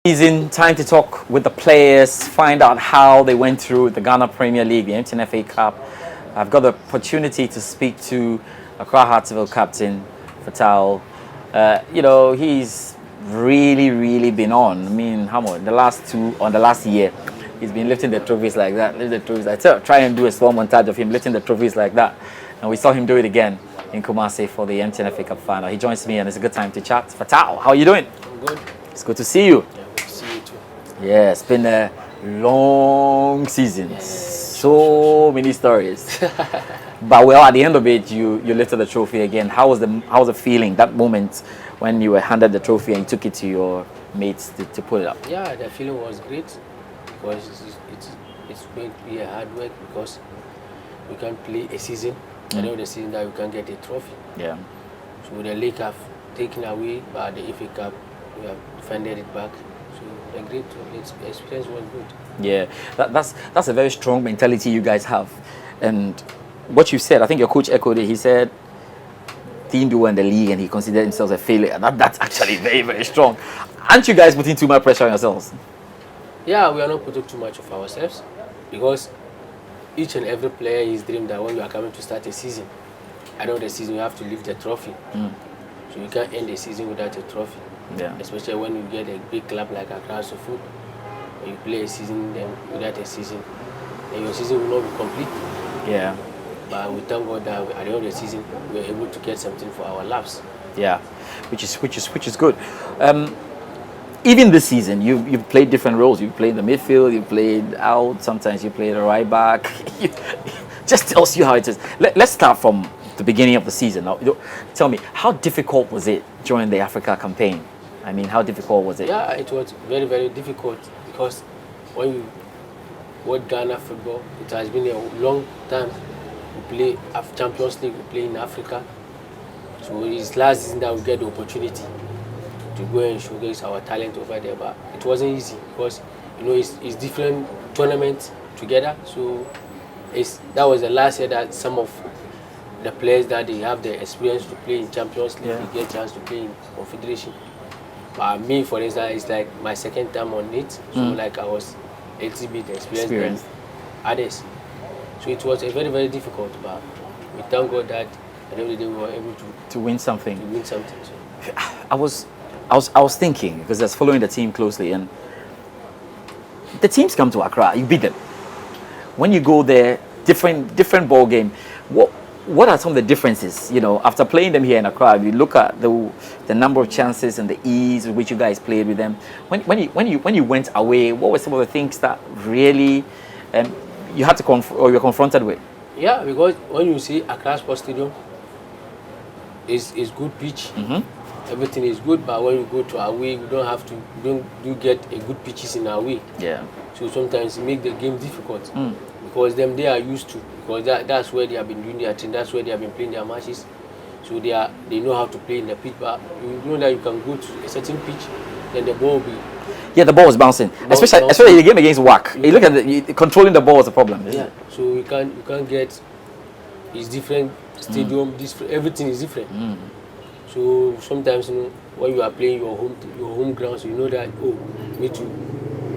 Season, time to talk with the players, find out how they went through the Ghana Premier League, the MTN Cup. I've got the opportunity to speak to Accra Hartsville captain Fatawu. He's really been on. I mean, how much? The last year, he's been lifting the trophies like that. Lift the trophies like that. Try and do a small montage of him lifting the trophies like that. And we saw him do it again in Kumasi for the MTN Cup final. He joins me and it's a good time to chat. Fatawu, how are you doing? I'm good. It's good to see you. Yeah, good to see you too. Yeah, it's been a long season. Yeah. So many stories. But well, at the end of it, you lifted the trophy again. How was the feeling, that moment when you were handed the trophy and you took it to your mates to put it up? Yeah, the feeling was great because it's going to be a hard work because we can't play a season. I know the season that we can get a trophy. Yeah. So the league have taken away, but the FA Cup we have defended it back. So the great experience was good. Yeah, that's a very strong mentality you guys have. And what you said, I think your coach echoed it. He said didn't do well in the league and he considered himself a failure. That's actually very strong. Aren't you guys putting too much pressure on yourselves? Yeah, we are not putting too much of ourselves because each and every player is dream that when you are coming to start a season, I know the season you have to lift the trophy. So you can't end the season without a trophy. Yeah. Especially when you get a big club like Accra Foot, when you play a season then without a season, then your season will not be complete. Yeah. But we thank God that at the end of the season we were able to get something for our laps. Yeah, which is good. Even this season, you've played different roles. You've played the midfield, you played out. Sometimes you played a right back. Just tells you how it is. Let's start from the beginning of the season. Now, tell me, how difficult was it during the Africa campaign? I mean, how difficult was it? Yeah, it was very difficult because when you watch Ghana football, it has been a long time. We play Champions League, we play in Africa. So it's last season that we get the opportunity to go and showcase our talent over there. But it wasn't easy because it's different tournaments together. So that was the last year that some of the players that they have the experience to play in Champions League, they get a chance to play in Confederation. But me, for instance, it's like my second time on it. So like I was a little bit experienced than others. So it was a very difficult, but we thank God that at the end of the day we were able to win something. So. I was thinking, because I was following the team closely, and the teams come to Accra, you beat them. When you go there, different ball game. What are some of the differences? After playing them here in Accra, you look at the number of chances and the ease with which you guys played with them. When you went away, what were some of the things that really you had to or you're confronted with? Yeah, because when you see Accra Sports Stadium, is good pitch. Everything is good, but when you go to away, we don't get a good pitches in away. Yeah. So sometimes it make the game difficult because they are used to, because that's where they have been doing their thing, that's where they have been playing their matches. So they know how to play in the pitch, but you know that you can go to a certain pitch, then the ball will be. Yeah, the ball was bouncing, especially the game against WAC. You look at controlling the ball was a problem. Yeah. So you can't get. It's different stadium. Everything is different. So sometimes when you are playing your home grounds, you know that me too.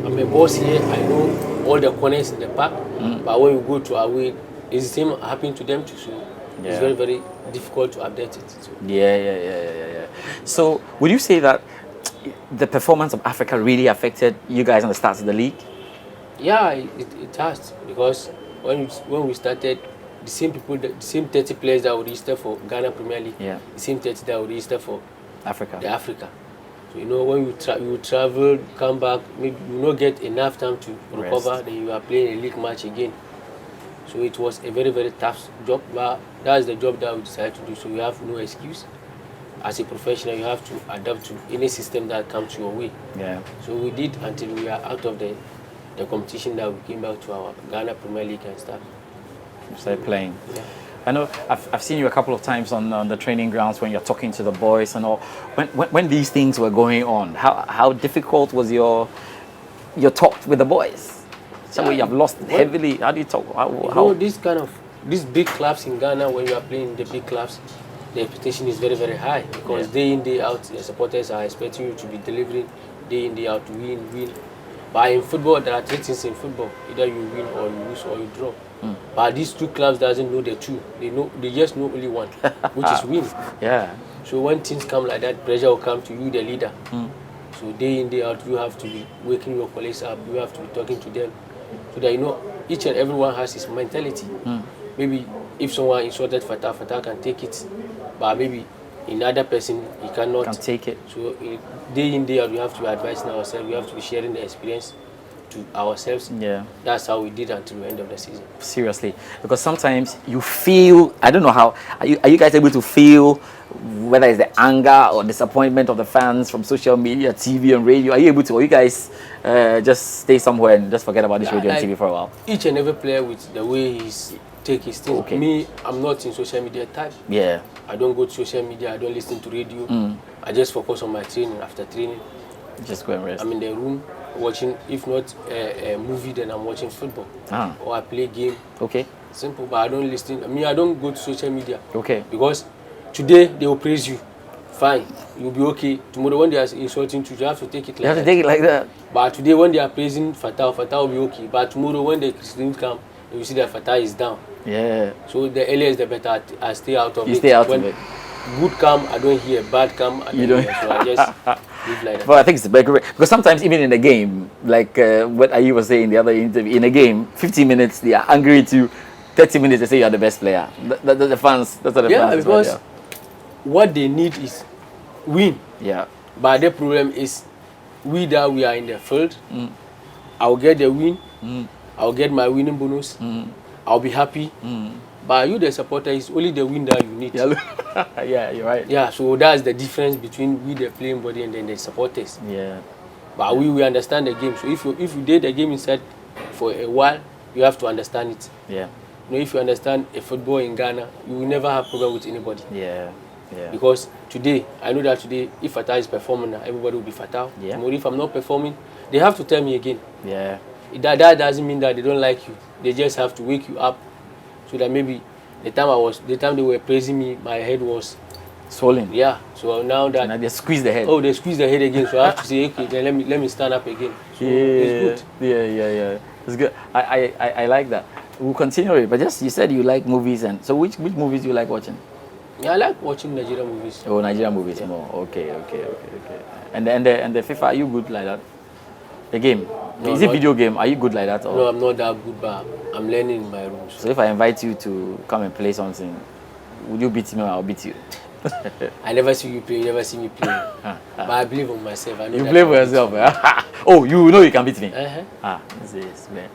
I'm a boss here. I know all the corners in the park. But when you go to away, it's the same happening to them too. So it's very difficult to update it. So. Yeah. So would you say that the performance of Africa really affected you guys on the start of the league? Yeah, it has, because when we started, the same people, the same 30 players that would register for Ghana Premier League, the same 30 that would register for Africa. So when you travel, come back, maybe you not get enough time to recover, then you are playing a league match again. So it was a very tough job, but that's the job that we decided to do. So you have no excuse. As a professional, you have to adapt to any system that comes your way. Yeah. So we did until we are out of the competition, that we came back to our Ghana Premier League and started playing. Yeah. I know I've seen you a couple of times on the training grounds when you're talking to the boys and all. When these things were going on, how difficult was your talk with the boys? Somewhere you have lost heavily. How do you talk? How? These big clubs in Ghana, when you are playing in the big clubs, the expectation is very high, because day in, day out, the supporters are expecting you to be delivering day in, day out, win. But in football, there are three things in football: either you win or you lose or you draw. But these two clubs doesn't know the two. They just know only one, which is win. Yeah. So when things come like that, pressure will come to you, the leader. So day in, day out, you have to be waking your colleagues up. You have to be talking to them, so that each and everyone has his mentality. Maybe if someone insulted Fatawu can take it, but maybe another person he cannot Can take it. So day in, day out, we have to be advising ourselves. We have to be sharing the experience to ourselves. Yeah. That's how we did until the end of the season. Seriously, because sometimes you feel, I don't know how, are you guys able to feel whether it's the anger or disappointment of the fans from social media, TV and radio? Are you able to, or you guys just stay somewhere and just forget about this radio and TV for a while? Each and every player with the way he's take his things. Okay. Me, I'm not in social media type. Yeah. I don't go to social media. I don't listen to radio. I just focus on my training. After training, Just go and rest. I'm in the room watching, if not a movie, then I'm watching football. Or I play game. Okay. Simple, but I don't listen. I don't go to social media. Okay. Because today they will praise you. Fine, you'll be okay. Tomorrow when they are insulting you, you have to take it like that. You have to take it like that. But today when they are praising Fatawu will be okay. But tomorrow when the Christians come, you see that Fatawu is down. Yeah. So the earlier is the better. I stay out of it. You stay out when of it. Good come, I don't hear. Bad come, I don't hear. So I just live like that. Well, I think it's better because sometimes even in a game, like what Ayi was saying in the other interview, in a game, 15 minutes they are angry at you, 30 minutes they say you are the best player. The fans, that's what the fans. Because what they need is win. Yeah. But the problem is we are in the field. I'll get the win. I'll get my winning bonus. I'll be happy. But you, the supporter, is only the win that you need. Yeah, you're right. Yeah, so that's the difference between we, the playing body, and then the supporters. Yeah. But we understand the game. So if you did the game inside for a while, you have to understand it. Yeah. If you understand a football in Ghana, you will never have problem with anybody. Yeah. Yeah. Because today, I know that today, if Fatawu is performing, everybody will be Fatawu. Yeah. Tomorrow, if I'm not performing, they have to tell me again. Yeah. That doesn't mean that they don't like you. They just have to wake you up, so that maybe the time they were praising me, my head was Swollen. yeah. So now that Now they squeeze the head. oh, they squeeze the head again, so I have to say okay, then let me stand up again. So it's good. Yeah. It's good. I like that. We'll continue it, but just you said you like movies, and so which movies do you like watching? Yeah, I like watching Nigerian movies. Oh, Nigerian movies more. Okay. And the FIFA, are you good like that? The game. No, Is it video game? Are you good like that? Or? No, I'm not that good, but I'm learning in my rooms. So if I invite you to come and play something, would you beat me or I'll beat you? I never see you play, you never see me play. But I believe in myself. I know You that play I for can yourself. beat Eh? Oh, you know you can beat me. you. This is man.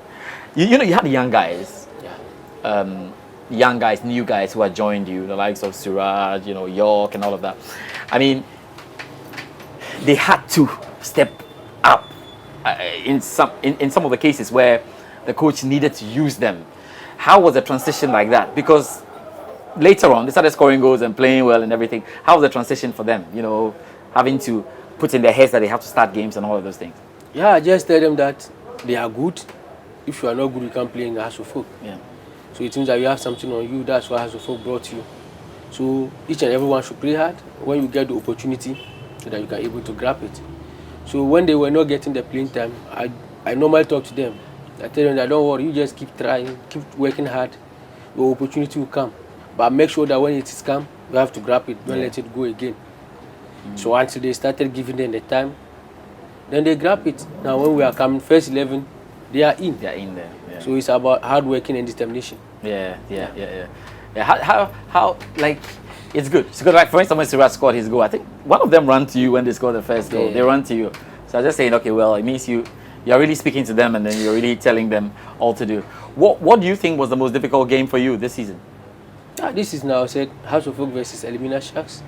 You know you had young guys. Yeah. Young guys, new guys who had joined you, the likes of Suraj, York and all of that. I mean, they had to step up in some of the cases where the coach needed to use them. How was the transition like that? Because later on, they started scoring goals and playing well and everything. How was the transition for them? Having to put in their heads that they have to start games and all of those things. Yeah, I just tell them that they are good. If you are not good, you can't play in the House of Folk. Yeah. So it means that you have something on you. That's why House of Folk brought you. So each and everyone should play hard when you get the opportunity, so that you can able to grab it. So when they were not getting the playing time, I normally talk to them. I tell them that don't worry, you just keep trying, keep working hard. Your opportunity will come. But make sure that when it is come, you have to grab it. Don't let it go again. So until they started giving them the time, then they grab it. Now when we are coming, first 11, they are in. They are in there. Yeah. So it's about hard working and determination. Yeah. How like it's good. It's good. Like for instance, when Suraj scored his goal, I think one of them ran to you when they scored the first goal. Yeah. They ran to you. So I was just saying, okay, well, it means you're really speaking to them, and then you're really telling them all to do. What do you think was the most difficult game for you this season? This is now said House of Folk versus Elimina Sharks,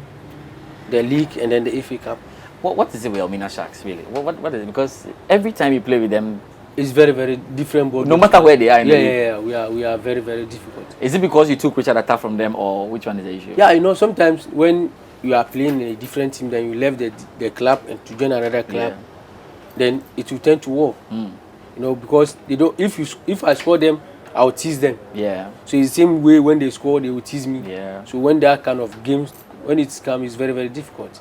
the league, and then the FA Cup. What is it with Elmina Sharks really? What is it? Because every time you play with them, it's very, very different ball. No matter where they are in the league. Yeah. We are very, very difficult. Is it because you took Richard Atta from them, or which one is the issue? Yeah, sometimes when you are playing in a different team, then you left the club and to join another club, then it will tend to work. Because they don't. If I score them, I'll tease them. Yeah. So it's the same way when they score, they will tease me. Yeah. So when that kind of games, when it's come, it's very, very difficult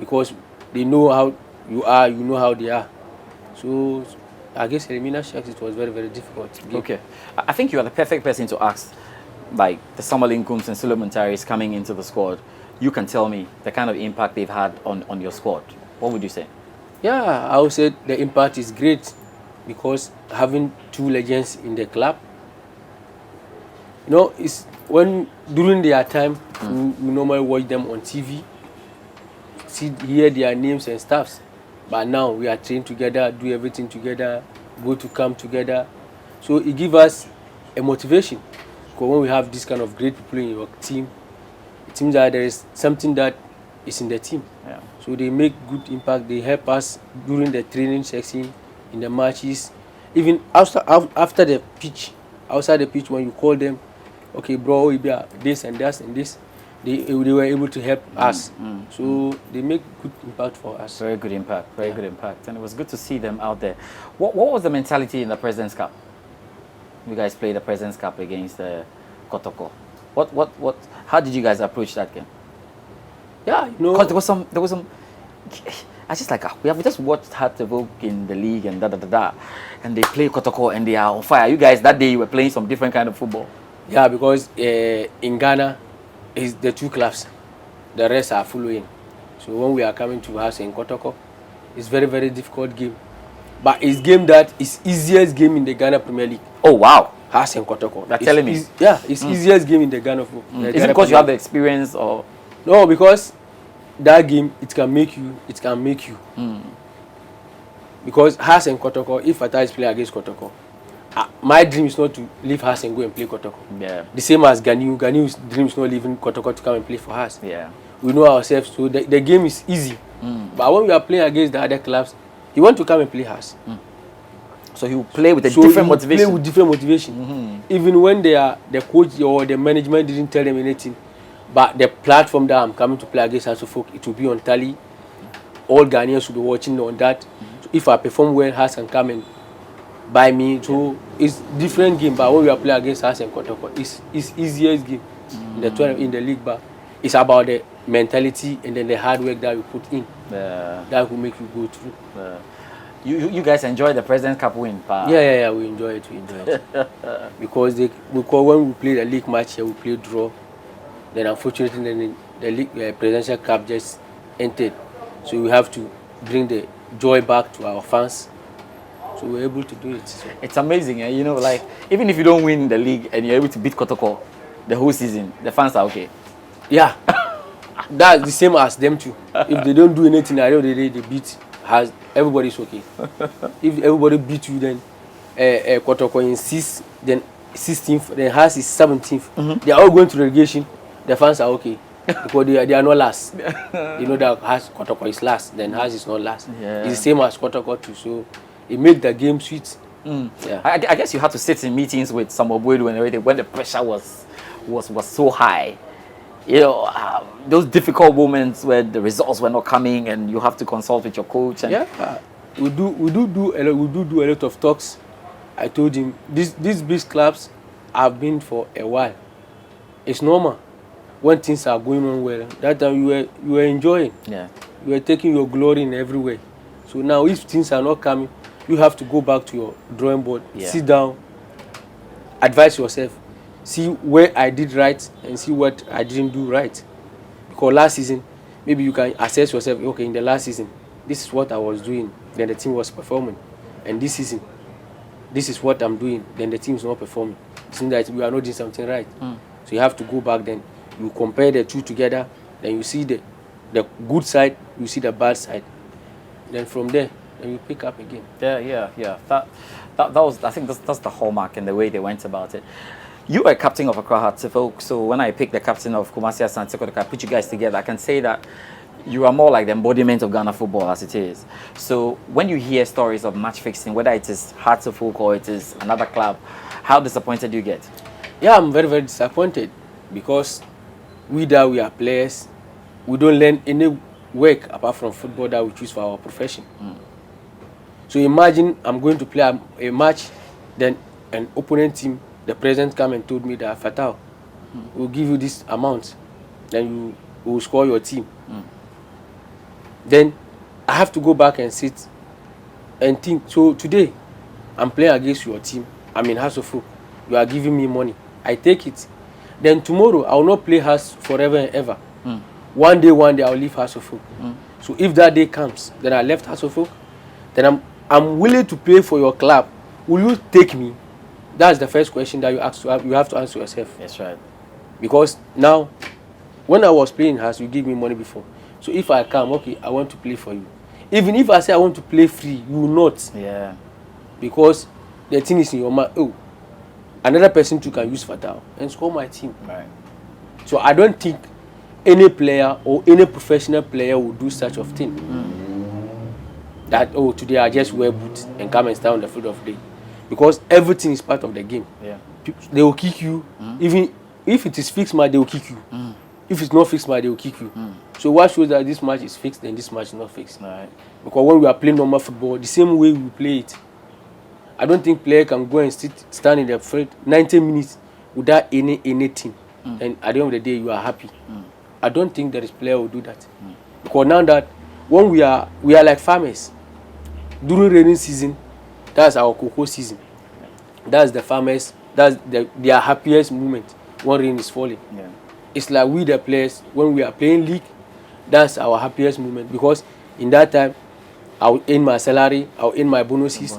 because they know how you are, you know how they are. So I guess Elimina Sharks, it was very, very difficult. Okay. I think you are the perfect person to ask, like the Samuel Nkums and Suleiman Taris coming into the squad. You can tell me the kind of impact they've had on your squad. What would you say? Yeah, I would say the impact is great because having two legends in the club, it's when during their time, we normally watch them on TV, hear their names and stuffs. But now we are trained together, do everything together, go to camp together. So it gives us a motivation. Because when we have this kind of great people in your team, it seems that there is something that is in the team. Yeah. So they make good impact. They help us during the training section, in the matches, even after the pitch, outside the pitch when you call them, okay, bro, this and that and this, they were able to help us. So they make good impact for us. Very good impact. Very good impact. And it was good to see them out there. What was the mentality in the President's Cup? You guys played the President's Cup against Kotoko. How did you guys approach that game? Yeah, Because there was some. I just like we have just watched Hartlepool in the league and and they play Kotoko and they are on fire. You guys that day you were playing some different kind of football. Yeah, because in Ghana, it's the two clubs. The rest are following. So when we are coming to us in Kotoko, it's very, very difficult game. But it's game that is easiest game in the Ghana Premier League. Oh wow! Us in Kotoko. You're telling me? It's easiest game in the Ghana. Is it because you have the experience or? No, because that game it can make you. Because Haas and Kotoko, if Fatawu is playing against Kotoko, my dream is not to leave Haas and go and play Kotoko. Yeah. The same as Ganiu. Ganiu's dream is not leaving Kotoko to come and play for Haas. Yeah. We know ourselves, so the game is easy. But when we are playing against the other clubs, he want to come and play Haas. So he will play with a different motivation. Play with different motivation. Even when the coach or the management didn't tell them anything, but the platform that I'm coming to play against Hasselhoff, it will be on tally. All Ghanaians will be watching on that. So if I perform well, Haas can come and buy me. So it's different game. But when we are playing against Haas and Kotoko, it's easiest game in the league. But it's about the mentality and then the hard work that we put in. That will make you go through. You guys enjoy the President's Cup win, pa? Yeah, we enjoy it. because when we play the league match here, we play draw. Then unfortunately, then the league Presidential Cup just entered. So we have to bring the joy back to our fans. So we're able to do it. So. It's amazing, like even if you don't win the league and you're able to beat Kotoko the whole season, the fans are okay. Yeah, that's the same as them too. If they don't do anything, at the end of the day, they beat. Everybody's okay. If everybody beat you, then Kotoko in 6th, then 16th, then Haas is 17th. They are all going to relegation. The fans are okay because they are not last. You know that Kotoko is last, then Haas is not last. Yeah. It's the same as Kotoko too. So it made the game sweet. Yeah. I guess you had to sit in meetings with some Obuedu and everything when the pressure was so high. Those difficult moments where the results were not coming and you have to consult with your coach. And we do a lot of talks. I told him these big clubs have been for a while. It's normal when things are going on well. That time you were enjoying. Yeah. You were taking your glory in every way. So now if things are not coming, you have to go back to your drawing board, sit down, advise yourself. See where I did right and see what I didn't do right. Because last season, maybe you can assess yourself, okay, in the last season, this is what I was doing, then the team was performing. And this season, this is what I'm doing, then the team is not performing. It seems that we are not doing something right. So you have to go back then, you compare the two together, then you see the good side, you see the bad side. Then from there, then you pick up again. Yeah. That was, I think that's the hallmark and the way they went about it. You are captain of Accra Hartlepool, so when I picked the captain of Kumasi Asante Kotoko, I put you guys together, I can say that you are more like the embodiment of Ghana football as it is. So when you hear stories of match fixing, whether it is Hartlepool or it is another club, how disappointed do you get? Yeah, I'm very, very disappointed because we are players. We don't learn any work apart from football that we choose for our profession. So imagine I'm going to play a match, then an opponent team, the president came and told me that Fatawu, we'll give you this amount, then you will score your team. Then I have to go back and sit and think. So today, I'm playing against your team. I'm in House of Folk. You are giving me money. I take it. Then tomorrow, I will not play House forever and ever. One day, I'll leave House of Folk. So if that day comes, then I left House of Folk, then I'm willing to play for your club. Will you take me? That's the first question that you have to answer yourself. That's right. Because now, when I was playing House, you give me money before. So if I come, okay, I want to play for you. Even if I say I want to play free, you will not. Yeah. Because the thing is in your mind. Oh, another person too can use Fatawu and score my team. Right. So I don't think any player or any professional player will do such of thing. That, oh, today I just wear boots and come and stand on the field of play. Because everything is part of the game. Yeah. They will kick you. Even if it is fixed match, they will kick you. If it's not fixed match, they will kick you. So what shows that this match is fixed and this match is not fixed? Right. Because when we are playing normal football, the same way we play it, I don't think player can go and stand in the field 90 minutes without anything. And at the end of the day, you are happy. I don't think there is player who will do that. Because now that when we are like farmers, during rainy season, that's our cocoa season. That's the farmers, that's their happiest moment when rain is falling. Yeah. It's like we the players, when we are playing league, that's our happiest moment. Because in that time, I'll earn my salary, I'll earn my bonuses.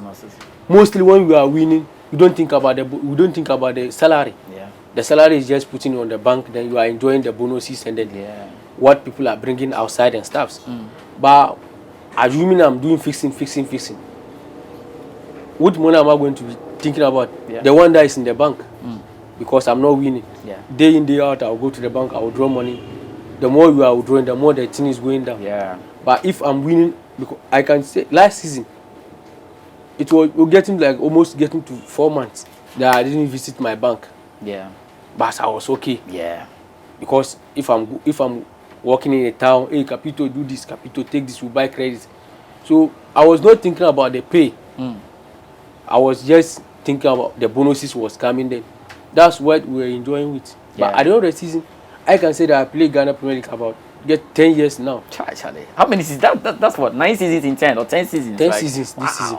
Mostly when we are winning, we don't think about the salary. Yeah. The salary is just putting on the bank, then you are enjoying the bonuses and then what people are bringing outside and stuff. But assuming I'm doing fixing, what money am I going to be thinking about? Yeah. The one that is in the bank. Because I'm not winning. Yeah. Day in, day out, I'll go to the bank, I'll draw money. The more you are withdrawing, the more the thing is going down. Yeah. But if I'm winning, because I can say last season, it was getting like almost getting to 4 months that I didn't visit my bank. Yeah. But I was okay. Yeah. Because if I'm working in a town, hey, Capito, do this, Capito, take this, we buy credit. So I was not thinking about the pay. I was just thinking about the bonuses was coming then. That's what we were enjoying with. Yeah. But at the end of the season, I can say that I played Ghana Premier League about 10 years now. Charlie. How many seasons? That's what, 9 seasons in 10 or 10 seasons? 10 seasons this season.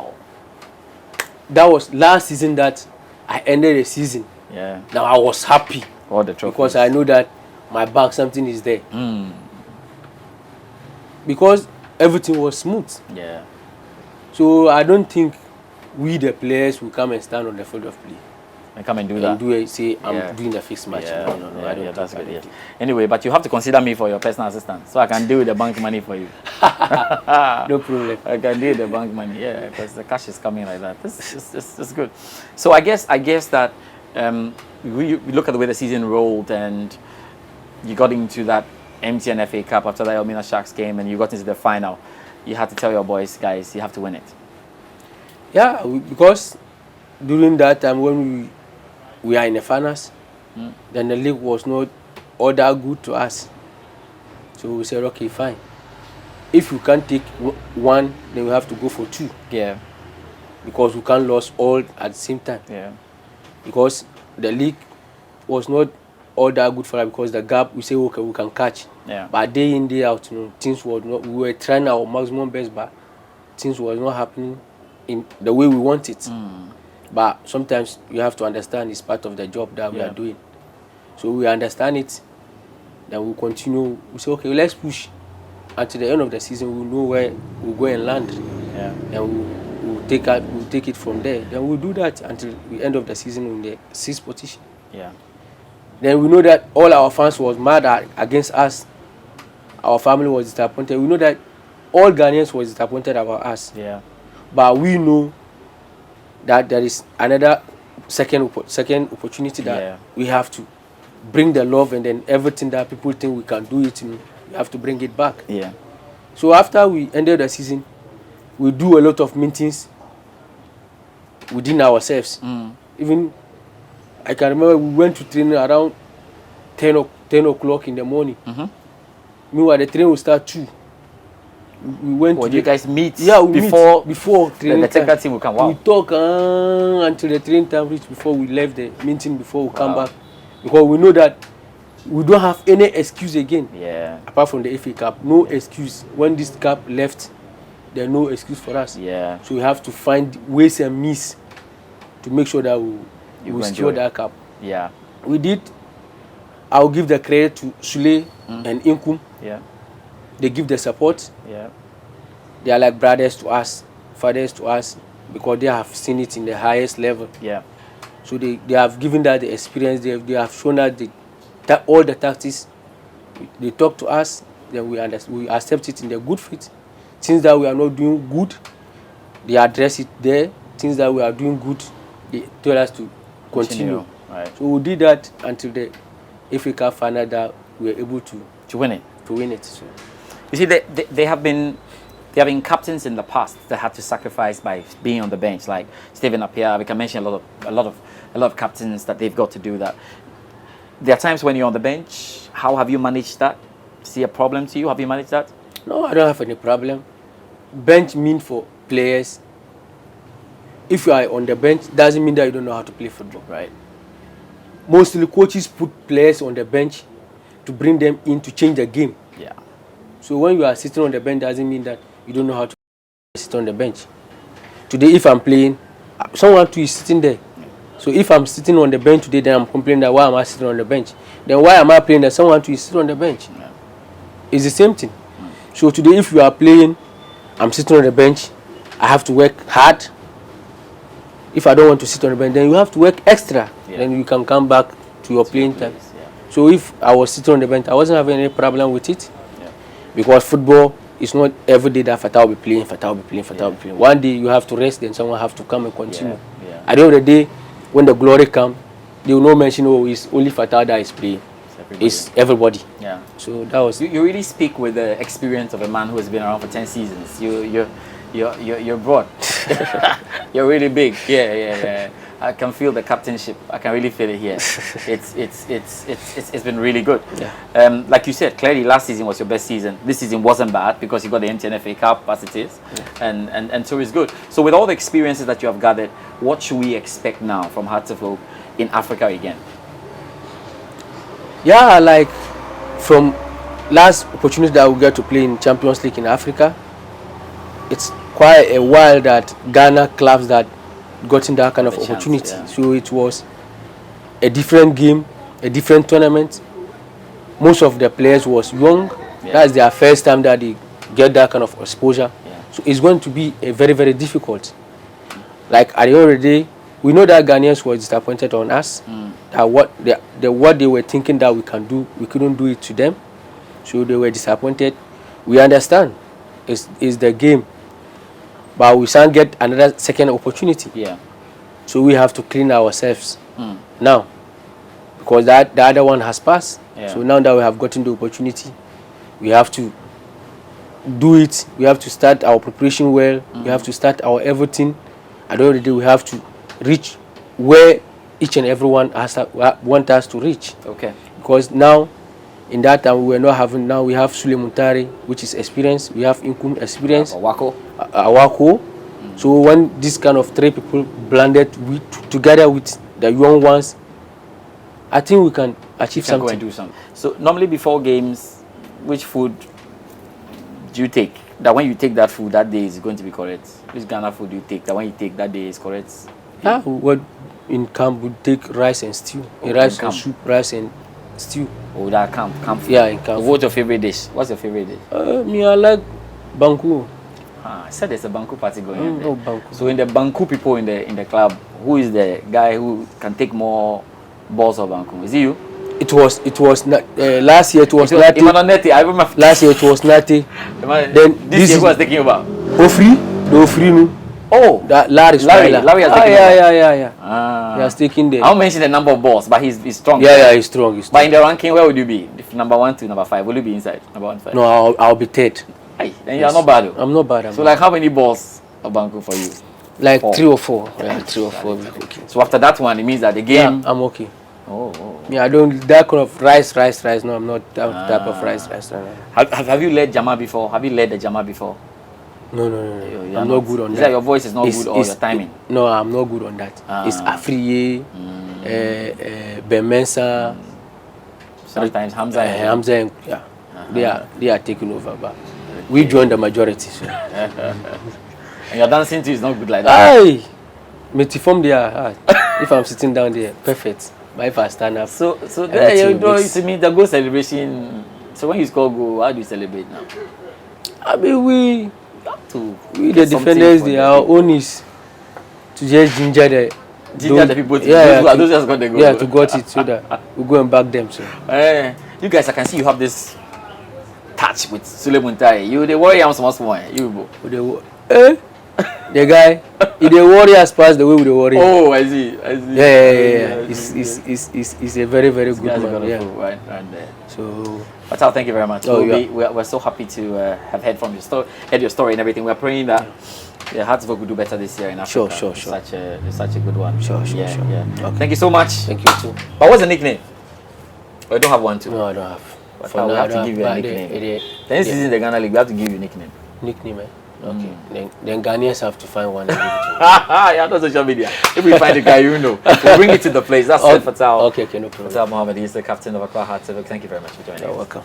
That was last season that I ended the season. Yeah. Now I was happy. All the trophies. Because I know that my back something is there. Because everything was smooth. Yeah. So I don't think we the players will come and stand on the field of play. And come and do And that. do it, say I'm doing a fixed match. Yeah. No, I don't think that's I good. don't Yeah. think. Anyway, but you have to consider me for your personal assistant, so I can deal with the bank money for you. No problem. I can deal with the bank money, yeah, because the cash is coming like that. This good. So I guess that we look at the way the season rolled, and you got into that MTN FA Cup after that Elmina Sharks game, and you got into the final. You had to tell your boys, guys, you have to win it. Yeah, because during that time when we are in the finals, then the league was not all that good to us. So we said, okay, fine. If we can't take one, then we have to go for 2. Yeah. Because we can't lose all at the same time. Yeah. Because the league was not all that good for us, because the gap, we say, okay, we can catch. Yeah. But day in, day out, things were not, we were trying our maximum best, but things was not happening in the way we want it. But sometimes you have to understand it's part of the job that we are doing. So we understand it, then we continue. We say, okay, let's push until the end of the season. We'll know where we'll go and land. Yeah. And we'll take it from there. Then we'll do that until the end of the season in the 6th position. Yeah. Then we know that all our fans was mad against us. Our family was disappointed. We know that all Ghanaians was disappointed about us. Yeah. But we know that there is another second opportunity that we have to bring the love, and then everything that people think we can do it, we have to bring it back. Yeah. So after we ended the season, we do a lot of meetings within ourselves. Even I can remember we went to training around 10 o'clock in the morning. Meanwhile, the training will start 2. We went. Well, you guys meet? Yeah, we before training the technical team will come. Wow. We talk until the training time reach before we left the meeting, before we come back, because we know that we don't have any excuse again. Yeah. Apart from the FA Cup, no excuse. When this cup left, there's no excuse for us. Yeah. So we have to find ways and means to make sure that we secure that cup. Yeah. We did. I'll give the credit to Sule and Inkum. Yeah. They give the support. Yeah. They are like brothers to us, fathers to us, because they have seen it in the highest level. Yeah. So they have given that the experience. They have shown that all the tactics. They talk to us, then we accept it in the good faith. Things that we are not doing good, they address it there. Things that we are doing good, they tell us to continue. Right. So we did that until the FA Cup final that we were able to win it. To win it. So. You see, they have been captains in the past that had to sacrifice by being on the bench, like Stephen Appiah. We can mention a lot of captains that they've got to do that. There are times when you're on the bench. How have you managed that? See a problem to you? Have you managed that? No, I don't have any problem. Bench means for players. If you are on the bench, doesn't mean that you don't know how to play football. Right. Mostly coaches put players on the bench to bring them in to change the game. Yeah. So when you are sitting on the bench, doesn't mean that you don't know how to sit on the bench. Today, if I'm playing, someone too is sitting there. So if I'm sitting on the bench today, then I'm complaining that why am I sitting on the bench? Then why am I playing that someone too is sitting on the bench? Yeah. It's the same thing. So today, if you are playing, I'm sitting on the bench, I have to work hard. If I don't want to sit on the bench, then you have to work extra. Yeah. Then you can come back to your playing time. Yeah. So if I was sitting on the bench, I wasn't having any problem with it. Yeah. Because football is not every day that Fatawu will be playing, Fatawu will be playing, Fatawu will be playing. One day you have to rest, then someone have to come and continue. Yeah. Yeah. At the end of the day, when the glory comes, they will not mention, oh, it's only Fatawu that is playing. It's everybody. Yeah. So that was. You really speak with the experience of a man who has been around for 10 seasons. You're broad. You're really big. Yeah. I can feel the captainship. I can really feel it here. It's been really good. Yeah. Like you said, clearly last season was your best season. This season wasn't bad because you got the MTN FA Cup as it is, and so it's good. So with all the experiences that you have gathered, what should we expect now from Hearts of Oak in Africa again? Yeah, like from last opportunity that we get to play in Champions League in Africa, it's quite a while that Ghana clubs that gotten that kind of opportunity. Yeah. So it was a different game, a different tournament. Most of the players was young. Yeah. That's their first time that they get that kind of exposure. Yeah. So it's going to be a very, very difficult. Like at the end of the day, we know that Ghanaians were disappointed on us. That what they were thinking that we can do, we couldn't do it to them. So they were disappointed. We understand. It's the game. But we can't get another second opportunity. Yeah. So we have to clean ourselves now. Because the other one has passed. Yeah. So now that we have gotten the opportunity, we have to do it. We have to start our preparation well. We have to start our everything. At the end of the day, we have to reach where each and everyone want us to reach. Okay. Because now, in that time, we were not having. Now we have Sule Muntari, which is experience. We have Inkum experience. Awako. So when this kind of three people blended together with the young ones, I think we can achieve something. Go and do something. So normally before games, which food do you take? That when you take that food, that day is going to be correct. Which Ghana food do you take? That when you take that day is correct. Yeah, what in camp we take rice and stew. Rice and soup, rice and stew. Oh, that camp food. Yeah, in camp. What's your favorite dish? What's your favorite dish? Me, I like banku. I said there's a banku party going on there. No banku. So in the banku people in the club, who is the guy who can take more balls of banku? Is it you? It was not, last year. It was Nati. I remember. Last year it was Nati. Then this year who was thinking about? Ofri. Oh, that Larry is Larry yeah. Ah. He has taken the. I'll mention the number of balls, but he's strong. Yeah, he's strong. But in the ranking, where would you be? If number 1 to number 5, will you be inside? Number 1 to 5? No, I'll be third. Hey, then you're not bad. I'm not bad. So like how many balls of banku for you? Like 4. 3 or 4. Yeah, 3 or 4. Okay. So after that one, it means that the game. Yeah, I'm okay. Oh. Yeah, I don't that kind of rice. No, I'm not that type of rice. No. Have you led Jama before? Have you led the Jama before? No. I'm not good on that. Is that your voice is not good or your timing? No, I'm not good on that. It's Afriye, Ben Mensah. Sometimes Hamza. Hamza, yeah. They are taking over, but We joined the majority. So. And your dancing too is not good like that. Aye, me to form there. If I'm sitting down there, perfect. But if I stand up, So there you do. You see me the goal celebration. So when you score goal, how do you celebrate now? I mean we To the get something defenders, for they them. our own is to just ginger the people to those just got the goal. Yeah, to got it so that we go and back them. So You guys, I can see you have this touch with Suleiman Tai. You the warrior on small. You the guy, he the warriors pass the way with the warrior. Oh, I see. Yeah. He's a very, very good man. Yeah. Right there. So, Fatawu, thank you very much. Oh, We're so happy to have heard from your story, heard your story and everything. We're praying that Hartsville will do better this year in Africa. Sure. It's such a good one. Sure. Yeah. Okay. Thank you so much. Thank you too. But what's the nickname? I don't have one too. No, I don't have. But we have to give you a nickname. This season in the Ghana League, we have to give you a nickname. Nickname, eh? Okay. Then Ghanaians have to find one. Yeah, on social media. If we find the guy, you know, we'll bring it to the place. That's it, Fatawu. Okay, no problem. Fatawu Mohammed, he's the captain of Accra Hartsville. Thank you very much for joining us. You're welcome.